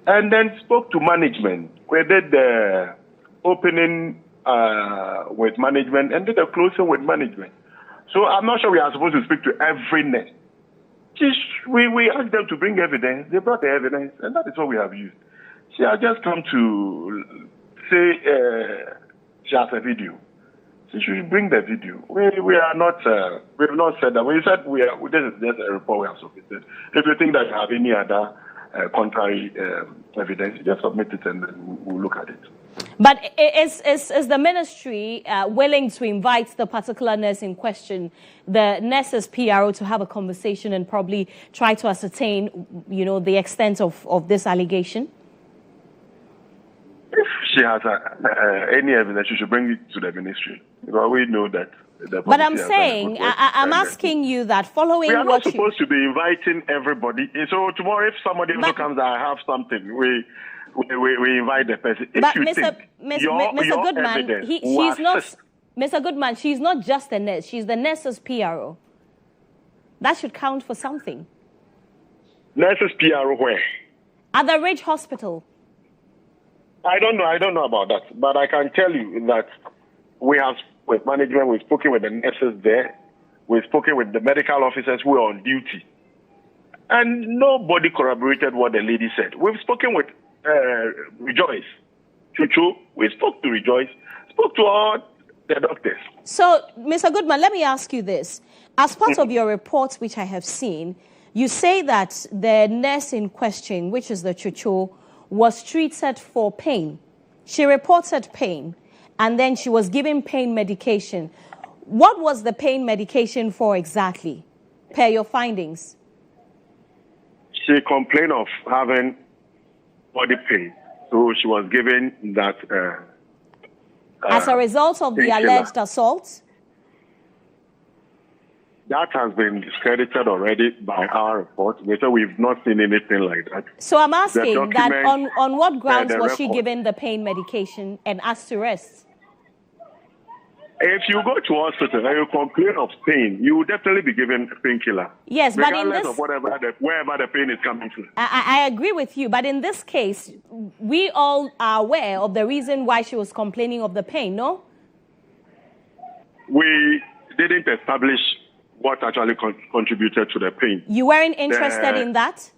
Speaker 13: and then spoke to management. We did the opening with management and did the closing with management. So I'm not sure we are supposed to speak to every nurse. We asked them to bring evidence. They brought the evidence, and that is what we have used. She has just come to say she has a video. She should bring the video. We are not. We have not said that. When you said this is just a report we have submitted. If you think that you have any other contrary evidence, you just submit it and then we'll look at it.
Speaker 1: But is the ministry willing to invite the particular nurse in question, the nurse's PRO, to have a conversation and probably try to ascertain, the extent of this allegation?
Speaker 13: If she has any evidence, she should bring it to the ministry. Because we know that.
Speaker 1: But I'm saying, I'm asking you that following
Speaker 13: we are
Speaker 1: what
Speaker 13: not supposed to be inviting everybody. So tomorrow, if somebody also comes, I have something. We invite the person. If
Speaker 1: but
Speaker 13: you
Speaker 1: Mr. Goodman, she's not. Mr. Goodman, she's not just a nurse. She's the nurse's PRO. That should count for something.
Speaker 13: Nurse's PRO where?
Speaker 1: At the Ridge Hospital?
Speaker 13: I don't know about that. But I can tell you that we have, with management, we've spoken with the nurses there. We've spoken with the medical officers who are on duty. And nobody corroborated what the lady said. We've spoken with Rejoice. Chuchu, we spoke to Rejoice, spoke to all the doctors.
Speaker 1: So, Mr. Goodman, let me ask you this. As part of your report, which I have seen, you say that the nurse in question, which is the Chuchu, was treated for pain. She reported pain, and then she was given pain medication. What was the pain medication for exactly, per your findings?
Speaker 13: She complained of having body pain, so she was given that.
Speaker 1: As a result of the alleged assault?
Speaker 13: That has been discredited already by our report. So we've not seen anything like that.
Speaker 1: So I'm asking that on what grounds was she given the pain medication and asked to rest?
Speaker 13: If you go to hospital and you complain of pain, you will definitely be given a painkiller.
Speaker 1: Yes, but in this...
Speaker 13: of wherever the pain is coming from.
Speaker 1: I agree with you, but in this case, we all are aware of the reason why she was complaining of the pain, no?
Speaker 13: We didn't establish what actually contributed to the pain.
Speaker 1: You weren't interested in that?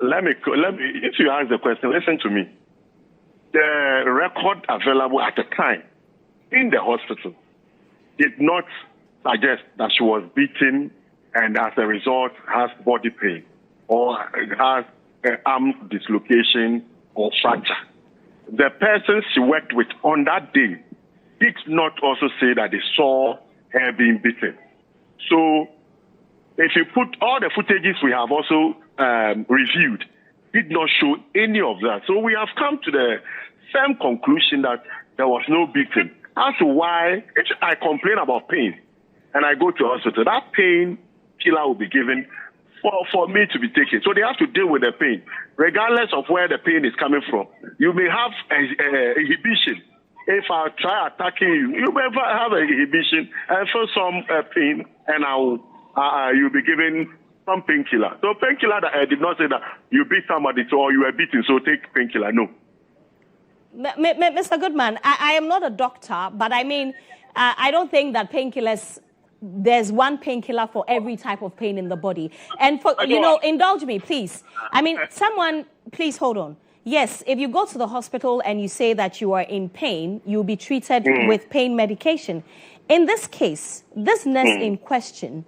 Speaker 13: Let me, if you ask the question, listen to me. The record available at the time in the hospital did not suggest that she was beaten and as a result has body pain or has arm dislocation or fracture. The person she worked with on that day did not also say that they saw her being beaten. So if you put all the footages we have also reviewed, did not show any of that. So we have come to the same conclusion that there was no beating. As to why, if I complain about pain and I go to hospital, that pain killer will be given for me to be taken. So they have to deal with the pain, regardless of where the pain is coming from. You may have a inhibition. If I try attacking you, you may have a inhibition and feel some pain, and you'll be given some painkiller. So painkiller, that I did not say that you beat somebody or you were beaten, so take painkiller. No.
Speaker 1: Mr. Goodman, I am not a doctor, but I mean, I don't think that painkillers, there's one painkiller for every type of pain in the body. And for, indulge me, please. I mean, please hold on. Yes, if you go to the hospital and you say that you are in pain, you'll be treated with pain medication. In this case, this nurse in question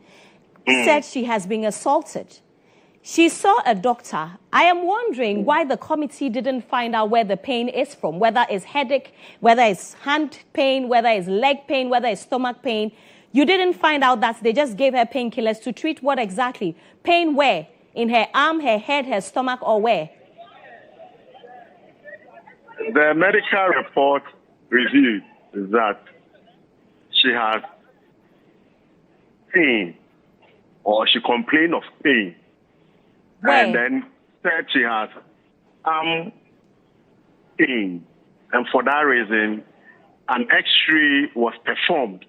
Speaker 1: said she has been assaulted. She saw a doctor. I am wondering why the committee didn't find out where the pain is from, whether it's headache, whether it's hand pain, whether it's leg pain, whether it's stomach pain. You didn't find out that. They just gave her painkillers to treat what exactly? Pain where? In her arm, her head, her stomach, or where?
Speaker 13: The medical report revealed that she has pain, or she complained of pain.
Speaker 1: Where?
Speaker 13: And then said she has pain. And for that reason, an X-ray was performed.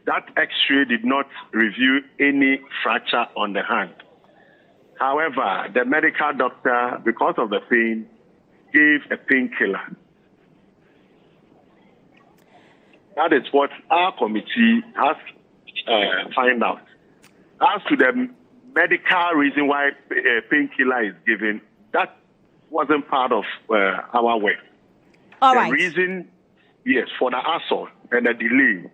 Speaker 13: That X-ray did not reveal any fracture on the hand. However, the medical doctor, because of the pain, gave a painkiller. That is what our committee has found out. As to the medical reason why a painkiller is given, that wasn't part of our work.
Speaker 1: All
Speaker 13: the
Speaker 1: right.
Speaker 13: reason, yes, for the assault and the delay,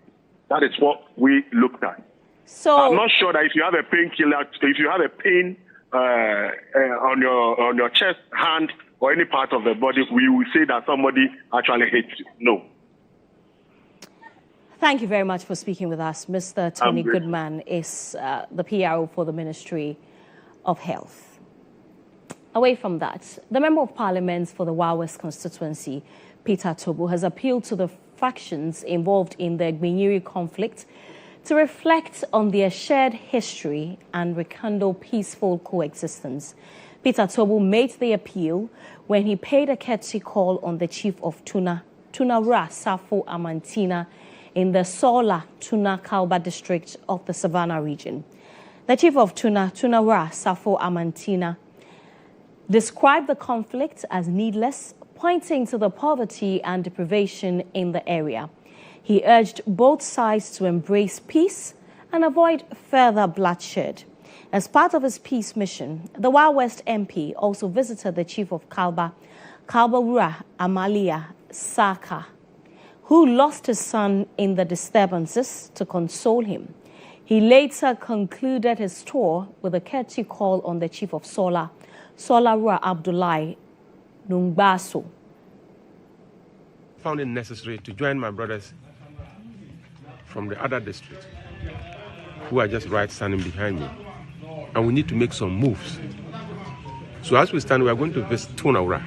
Speaker 13: that is what we looked at.
Speaker 1: So
Speaker 13: I'm not sure that if you have a painkiller, if you have a pain on your chest, hand, or any part of the body, we will say that somebody actually hit you. No.
Speaker 1: Thank you very much for speaking with us. Mr. Tony Goodman is the PRO for the Ministry of Health. Away from that, the Member of Parliament for the Wa West constituency, Peter Tobu, has appealed to the factions involved in the Gbinyiri conflict to reflect on their shared history and rekindle peaceful coexistence. Peter Tobu made the appeal when he paid a courtesy call on the chief of Tuna Ra Safo Amantina, in the Sola Tuna Kalba district of the Savannah region. The chief of Tuna Ra Safo Amantina, described the conflict as needless, pointing to the poverty and deprivation in the area. He urged both sides to embrace peace and avoid further bloodshed. As part of his peace mission, the Wild West MP also visited the chief of Kalba Wura Amalia Saka, who lost his son in the disturbances, to console him. He later concluded his tour with a courtesy call on the chief of Sola Rua Abdullahi Nungbaso.
Speaker 14: Found it necessary to join my brothers from the other district who are just right standing behind me. And we need to make some moves. So as we stand, we are going to visit Tonaura,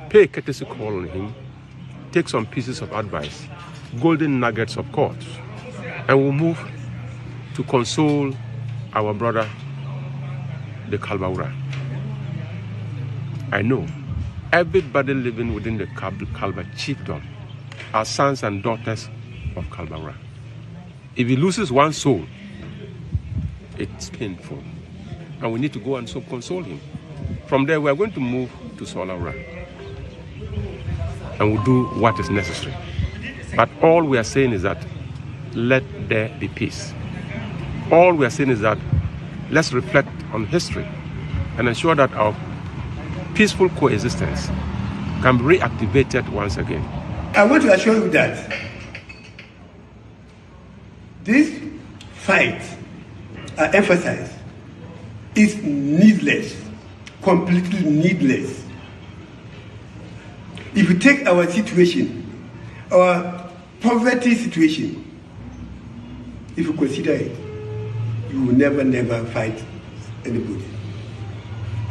Speaker 14: pay a courtesy call on him, take some pieces of advice, golden nuggets of course, and we'll move to console our brother, the Kalbaura. I know everybody living within the Kalba chiefdom are sons and daughters of Kalbaura. If he loses one soul, it's painful. And we need to go and so console him. From there, we are going to move to Solara. And we'll do what is necessary. But all we are saying is that let there be peace. All we are saying is that let's reflect on history and ensure that our peaceful coexistence can be reactivated once again.
Speaker 15: I want to assure you that this fight, I emphasize, is needless, completely needless. If you take our situation, our poverty situation, if you consider it, you will never fight anybody.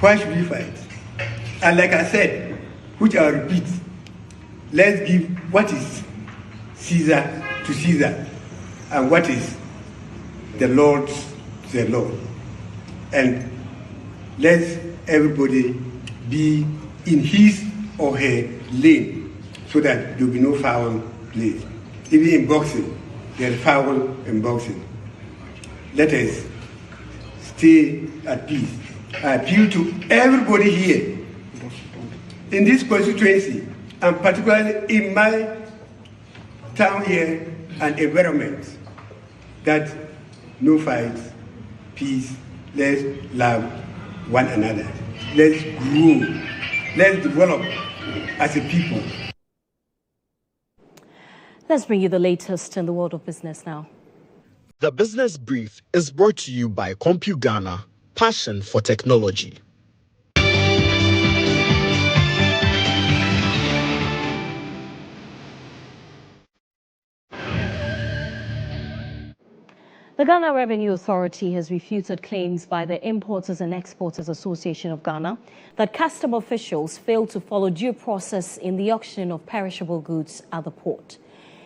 Speaker 15: Why should we fight? And like I said, which I'll repeat, let's give what is Caesar to Caesar and what is the Lord's to the Lord. And let everybody be in his or her lane so that there will be no foul play. Even in boxing, there is foul in boxing. Let us stay at peace. I appeal to everybody here in this constituency, and particularly in my town here and environment, that no fights, peace, let's love one another. Let's grow. Let's develop as a people.
Speaker 1: Let's bring you the latest in the world of business now.
Speaker 16: The Business Brief is brought to you by CompuGhana, passion for technology.
Speaker 1: The Ghana Revenue Authority has refuted claims by the Importers and Exporters Association of Ghana that custom officials failed to follow due process in the auction of perishable goods at the port.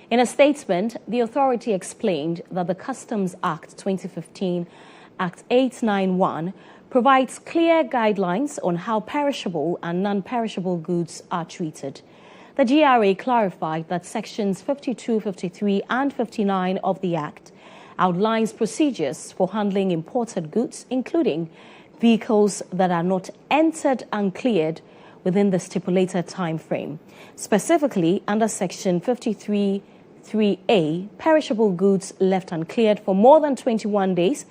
Speaker 1: In a statement, the authority explained that the Customs Act 2015, Act 891, provides clear guidelines on how perishable and non-perishable goods are treated. The GRA clarified that Sections 52, 53, and 59 of the Act outlines procedures for handling imported goods, including vehicles that are not entered and cleared within the stipulated time frame. Specifically, under Section 53(3)(a), perishable goods left uncleared for more than 21 days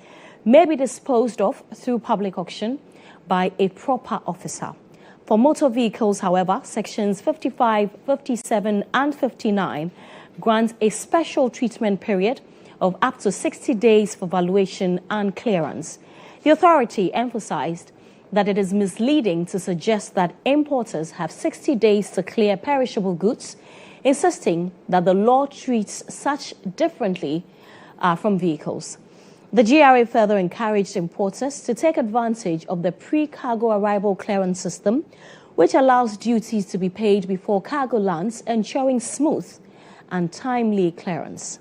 Speaker 1: may be disposed of through public auction by a proper officer. For motor vehicles, however, Sections 55, 57, and 59 grant a special treatment period of up to 60 days for valuation and clearance. The authority emphasized that it is misleading to suggest that importers have 60 days to clear perishable goods, insisting that the law treats such differently from vehicles. The GRA further encouraged importers to take advantage of the pre-cargo arrival clearance system, which allows duties to be paid before cargo lands, ensuring smooth and timely clearance.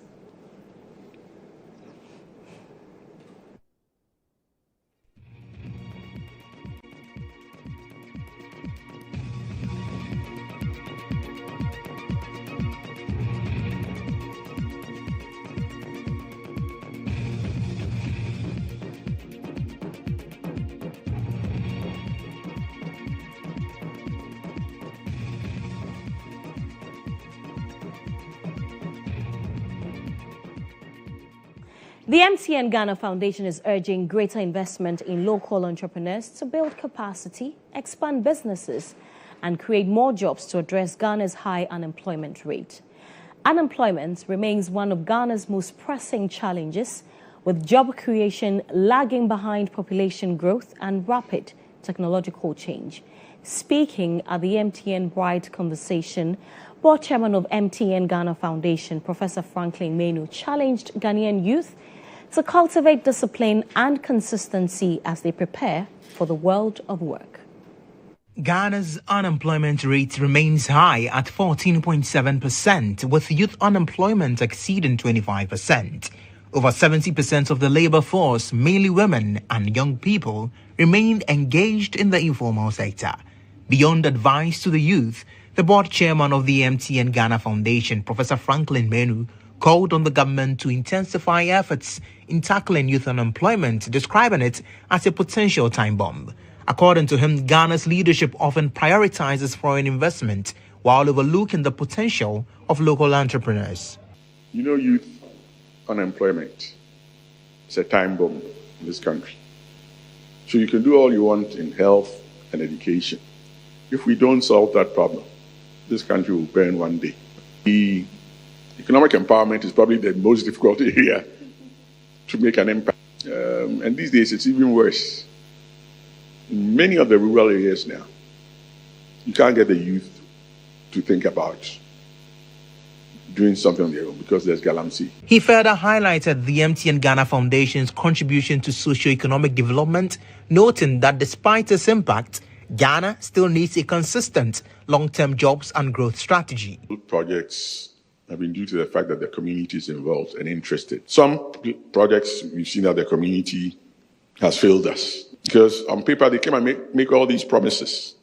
Speaker 1: The MTN Ghana Foundation is urging greater investment in local entrepreneurs to build capacity, expand businesses, and create more jobs to address Ghana's high unemployment rate. Unemployment remains one of Ghana's most pressing challenges, with job creation lagging behind population growth and rapid technological change. Speaking at the MTN Bright Conversation, Board Chairman of MTN Ghana Foundation, Professor Franklin Menu, challenged Ghanaian youth to cultivate discipline and consistency as they prepare for the world of work.
Speaker 17: Ghana's unemployment rate remains high at 14.7%, with youth unemployment exceeding 25%. Over 70% of the labor force, mainly women and young people, remained engaged in the informal sector. Beyond advice to the youth, the board chairman of the MTN Ghana Foundation, Professor Franklin Menu, called on the government to intensify efforts in tackling youth unemployment, describing it as a potential time bomb. According to him, Ghana's leadership often prioritizes foreign investment while overlooking the potential of local entrepreneurs.
Speaker 18: You know, youth unemployment is a time bomb in this country. So you can do all you want in health and education. If we don't solve that problem, this country will burn one day. The economic empowerment is probably the most difficult area to make an impact. And these days it's even worse. In many of the rural areas now, you can't get the youth to think about doing something on their own because there's galamsey.
Speaker 17: He further highlighted the MTN Ghana Foundation's contribution to socio-economic development, noting that despite its impact, Ghana still needs a consistent long-term jobs and growth strategy.
Speaker 18: Projects have been due to the fact that the community is involved and interested. Some projects we've seen that the community has failed us because on paper they came and make all these promises.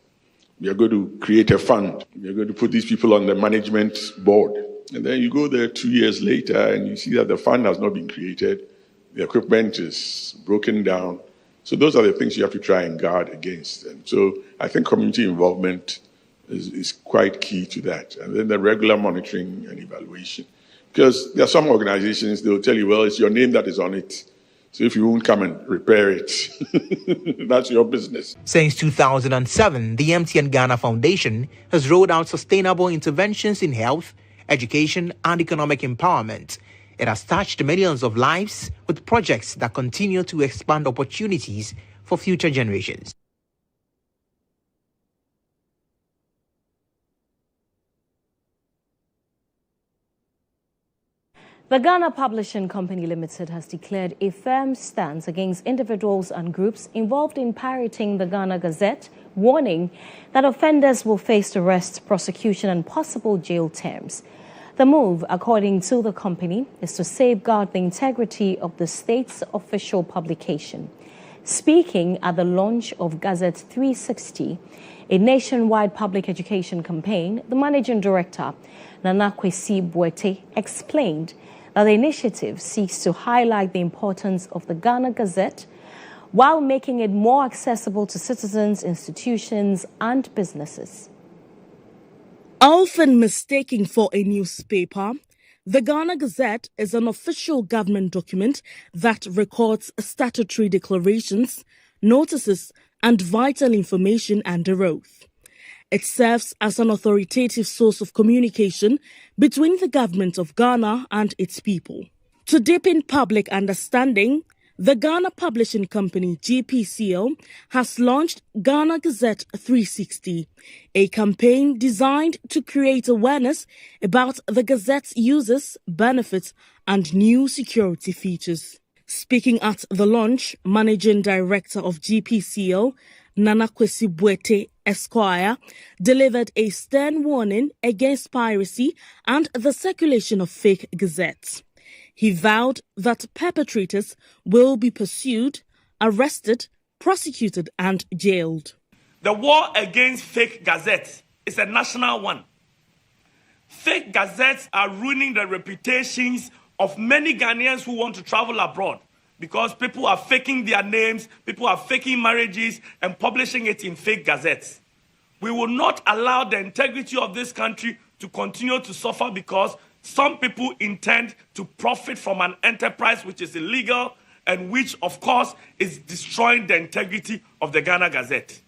Speaker 18: We are going to create a fund. We are going to put these people on the management board. And then you go there 2 years later and you see that the fund has not been created. The equipment is broken down. So those are the things you have to try and guard against. And so I think community involvement is quite key to that. And then the regular monitoring and evaluation. Because there are some organizations, they'll tell you, well, it's your name that is on it. So if you won't come and repair it, that's your business.
Speaker 17: Since 2007, the MTN Ghana Foundation has rolled out sustainable interventions in health, education, and economic empowerment. It has touched millions of lives with projects that continue to expand opportunities for future generations.
Speaker 1: The Ghana Publishing Company Limited has declared a firm stance against individuals and groups involved in pirating the Ghana Gazette, warning that offenders will face arrest, prosecution, and possible jail terms. The move, according to the company, is to safeguard the integrity of the state's official publication. Speaking at the launch of Gazette 360, a nationwide public education campaign, the managing director, Nana Kwesi Boete, explained that the initiative seeks to highlight the importance of the Ghana Gazette while making it more accessible to citizens, institutions, and businesses.
Speaker 19: Often mistaken for a newspaper, the Ghana Gazette is an official government document that records statutory declarations, notices, and vital information under oath. It serves as an authoritative source of communication between the government of Ghana and its people. To deepen public understanding, the Ghana Publishing Company, GPCL, has launched Ghana Gazette 360, a campaign designed to create awareness about the Gazette's uses, benefits, and new security features. Speaking at the launch, Managing Director of GPCL, Nana Kwesi Boete Esquire, delivered a stern warning against piracy and the circulation of fake gazettes. He vowed that perpetrators will be pursued, arrested, prosecuted, and jailed.
Speaker 20: The war against fake gazettes is a national one. Fake gazettes are ruining the reputations of many Ghanaians who want to travel abroad because people are faking their names, people are faking marriages and publishing it in fake gazettes. We will not allow the integrity of this country to continue to suffer because Some people intend to profit from an enterprise which is illegal and which, of course, is destroying the integrity of the Ghana Gazette.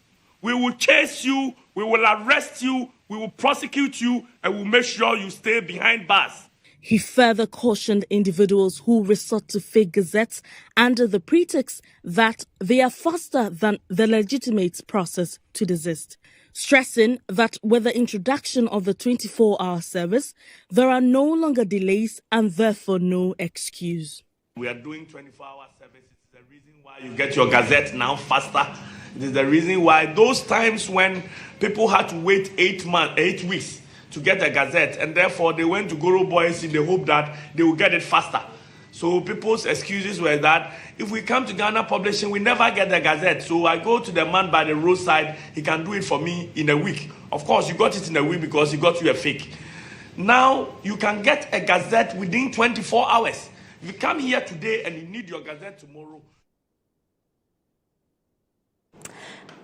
Speaker 20: We will chase you, we will arrest you, we will prosecute you, and we'll make sure you stay behind bars.
Speaker 19: He further cautioned individuals who resort to fake gazettes under the pretext that they are faster than the legitimate process to desist, stressing that with the introduction of the 24-hour service, there are no longer delays and therefore no excuse.
Speaker 20: We are doing 24-hour service. It's the reason why you get your gazette now faster. It is the reason why those times when people had to wait 8 weeks to get a gazette, and therefore they went to Goro Boys in the hope that they will get it faster. So people's excuses were that if we come to Ghana Publishing, we never get the gazette. So I go to the man by the roadside, he can do it for me in a week. Of course, you got it in a week because he got you a fake. Now, you can get a gazette within 24 hours. If you come here today and you need your gazette tomorrow.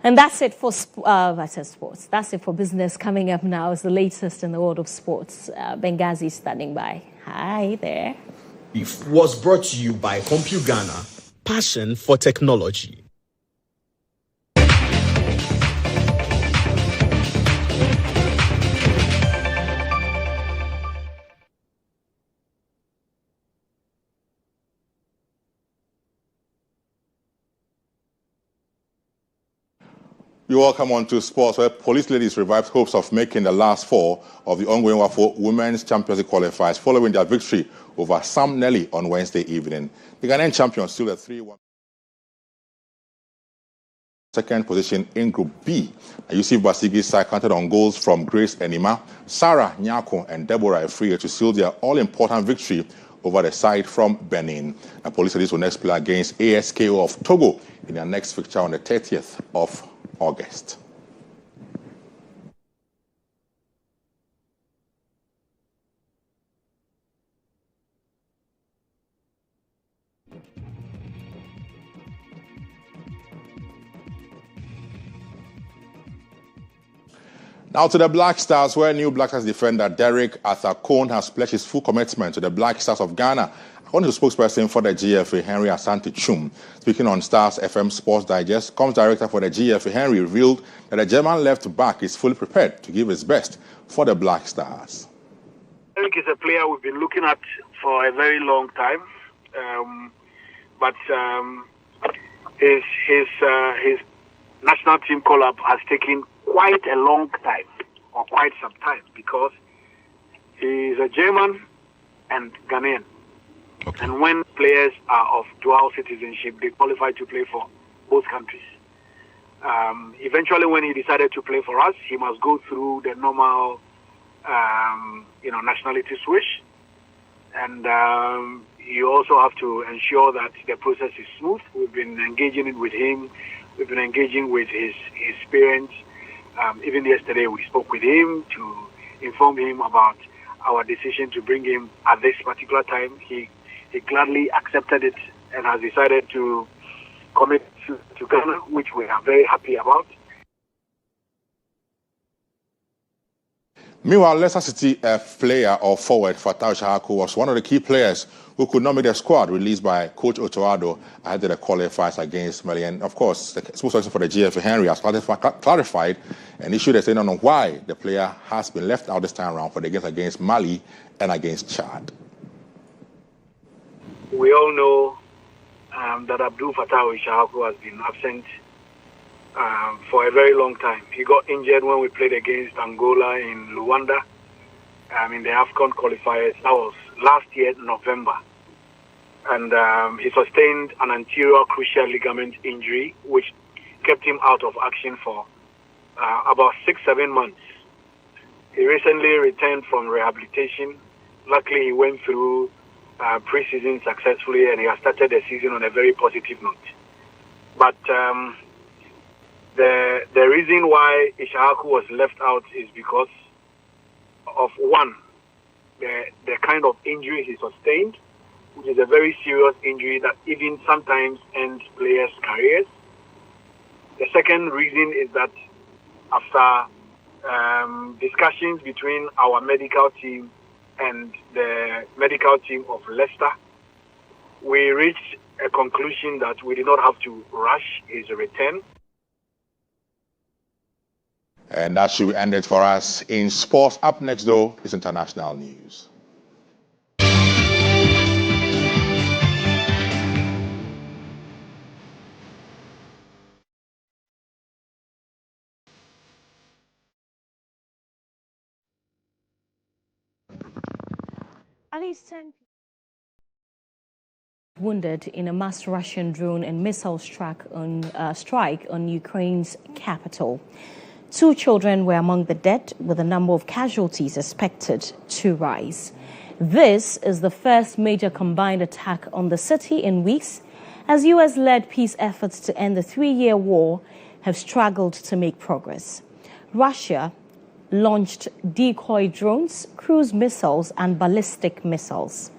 Speaker 1: And that's it for sports. That's it for business. Coming up now is the latest in the world of sports. Benghazi standing by. Hi there.
Speaker 16: It was brought to you by CompuGhana, passion for technology.
Speaker 21: You're welcome on to sports, where police ladies revived hopes of making the last four of the ongoing WAFO Women's Championship qualifiers following their victory over Sam Nelly on Wednesday evening. The Ghanaian champions still at 3-1. Second position in Group B. Yusuf Basigi's side counted on goals from Grace Enima, Sarah Nyako, and Deborah Efriye to seal their all-important victory over the side from Benin. The police ladies will next play against ASKO of Togo in their next fixture on the 30th of August. Now to the Black Stars, where new Black Stars defender Derek GHOne has pledged his full commitment to the Black Stars of Ghana. According to spokesperson for the GFA, Henry Asante Chum, speaking on Stars FM Sports Digest, comms director for the GFA, Henry, revealed that the German left back is fully prepared to give his best for the Black Stars.
Speaker 22: Derek is a player we've been looking at for a very long time, but his national team call-up has taken quite a long time, or quite some time, because he's a German and Ghanaian. Okay. And when players are of dual citizenship, they qualify to play for both countries. Eventually, when he decided to play for us, he must go through the normal, nationality switch. And you also have to ensure that the process is smooth. We've been engaging with him. We've been engaging with his parents. Even yesterday, we spoke with him to inform him about our decision to bring him at this particular time. He gladly accepted it and has decided to commit to Ghana, which we are very happy about.
Speaker 21: Meanwhile, Leicester City player or forward Fatau Shahaku was one of the key players who could not make the squad released by Coach Otoado ahead of the qualifiers against Mali. And of course, the spokesperson for the GFA, Henry, has clarified and issued a statement on why the player has been left out this time around for the games against Mali and against Chad.
Speaker 22: We all know that Abdul Fattah Shahaku has been absent for a very long time. He got injured when we played against Angola in Luanda in the AFCON qualifiers. That was last year, November. And he sustained an anterior cruciate ligament injury, which kept him out of action for about 6-7 months. He recently returned from rehabilitation. Luckily, he went through pre-season successfully, and he has started the season on a very positive note. But the reason why Ishahaku was left out is because of, one, the kind of injury he sustained, which is a very serious injury that even sometimes ends players' careers. The second reason is that after discussions between our medical team and the medical team of Leicester, we reached a conclusion that we did not have to rush his return.
Speaker 21: And that should end it for us in sports. Up next, though, is international news.
Speaker 1: At least 10 wounded in a mass Russian drone and missile strike on Ukraine's capital. 2 children were among the dead, with the number of casualties expected to rise. This is the first major combined attack on the city in weeks, as U.S.-led peace efforts to end the 3-year war have struggled to make progress. Russia launched decoy drones, cruise missiles, and ballistic missiles.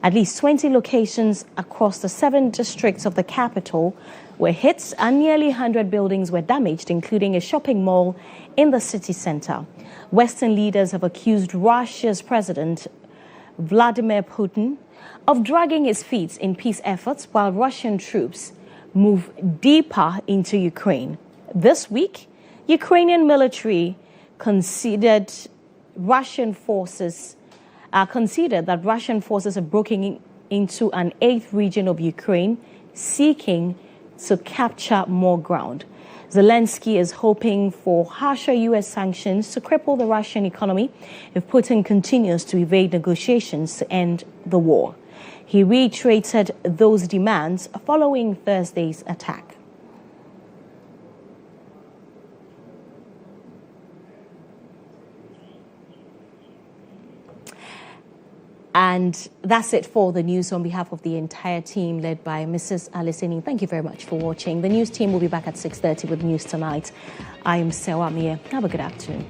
Speaker 1: At least 20 locations across the 7 districts of the capital were hit, and nearly 100 buildings were damaged, including a shopping mall in the city center. Western leaders have accused Russia's President Vladimir Putin of dragging his feet in peace efforts while Russian troops move deeper into Ukraine. This week, Ukrainian military considered that Russian forces have broken into an 8th region of Ukraine, seeking to capture more ground. Zelensky is hoping for harsher U.S. sanctions to cripple the Russian economy if Putin continues to evade negotiations to end the war. He reiterated those demands following Thursday's attack. And that's it for the news. On behalf of the entire team led by Mrs. Alisini, thank you very much for watching. The news team will be back at 6:30 with News Tonight. I am Sewa Mie. Have a good afternoon.